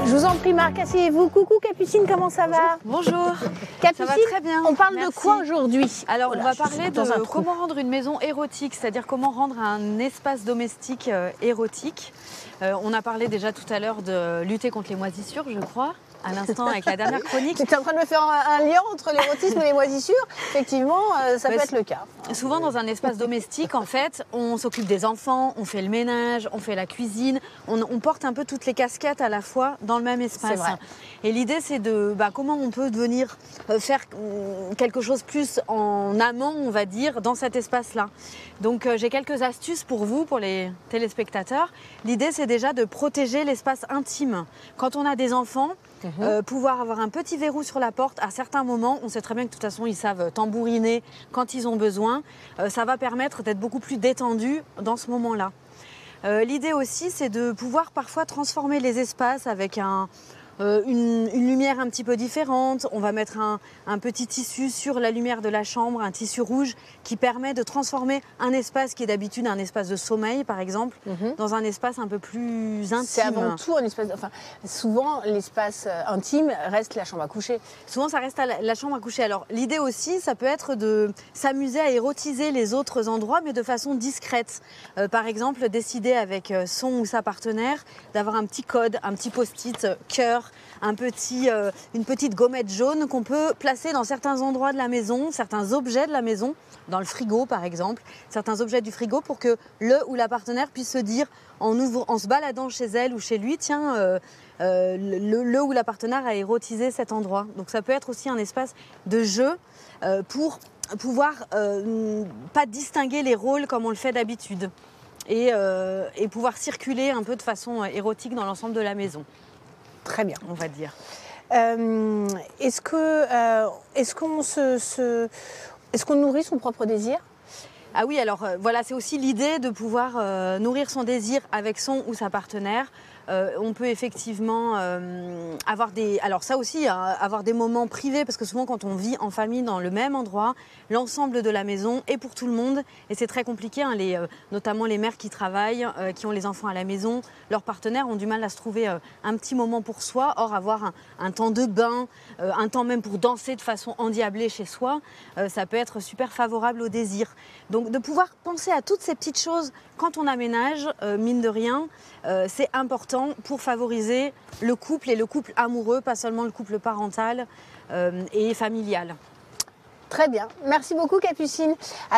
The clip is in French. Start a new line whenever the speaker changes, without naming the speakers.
Je vous en prie Marc, asseyez-vous. Coucou Capucine, comment ça va?
Bonjour.
Capucine,
ça va très bien.
on parle
Merci.
de quoi aujourd'hui?
Alors on va parler de
comment
comment rendre une maison érotique, c'est-à-dire comment rendre un espace domestique érotique. On a parlé déjà tout à l'heure de lutter contre les moisissures, je crois, à l'instant avec la dernière chronique.
Tu es en train de me faire un lien entre l'érotisme et les moisissures. Effectivement, ça peut être le cas.
Souvent dans un espace domestique, en fait, on s'occupe des enfants, on fait le ménage, on fait la cuisine, on porte un peu toutes les casquettes à la fois dans le même espace.
C'est vrai.
Et l'idée, c'est de comment on peut venir faire quelque chose plus en amont, on va dire, dans cet espace-là. Donc j'ai quelques astuces pour vous, pour les téléspectateurs. L'idée, c'est déjà de protéger l'espace intime. Quand on a des enfants, pouvoir avoir un petit verrou sur la porte à certains moments, on sait très bien que de toute façon ils savent tambouriner quand ils ont besoin, ça va permettre d'être beaucoup plus détendu dans ce moment-là. L'idée aussi, c'est de pouvoir parfois transformer les espaces avec une lumière un petit peu différente. On va mettre un petit tissu sur la lumière de la chambre, un tissu rouge qui permet de transformer un espace qui est d'habitude un espace de sommeil, par exemple, dans un espace un peu plus intime.
C'est avant tout un espace... Enfin, souvent, l'espace intime reste la chambre à coucher.
Souvent, ça reste la chambre à coucher. Alors, l'idée aussi, ça peut être de s'amuser à érotiser les autres endroits, mais de façon discrète. Par exemple, décider avec son ou sa partenaire d'avoir un petit code, un petit post-it cœur, une petite gommette jaune qu'on peut placer dans certains endroits de la maison, certains objets de la maison, dans le frigo par exemple, certains objets du frigo pour que le ou la partenaire puisse se dire en se baladant chez elle ou chez lui, tiens, le ou la partenaire a érotisé cet endroit. Donc ça peut être aussi un espace de jeu pour pouvoir pas distinguer les rôles comme on le fait d'habitude et pouvoir circuler un peu de façon érotique dans l'ensemble de la maison.
Très bien.
On va dire.
Est-ce qu'on nourrit son propre désir?
Ah oui, alors voilà, c'est aussi l'idée de pouvoir nourrir son désir avec son ou sa partenaire. On peut effectivement avoir des moments privés, parce que souvent quand on vit en famille dans le même endroit, l'ensemble de la maison est pour tout le monde et c'est très compliqué, hein, notamment les mères qui travaillent, qui ont les enfants à la maison, leurs partenaires ont du mal à se trouver un petit moment pour soi. Or avoir un temps de bain, un temps même pour danser de façon endiablée chez soi, ça peut être super favorable au désir. Donc de pouvoir penser à toutes ces petites choses quand on aménage, mine de rien, c'est important pour favoriser le couple et le couple amoureux, pas seulement le couple parental et familial.
Très bien. Merci beaucoup Capucine.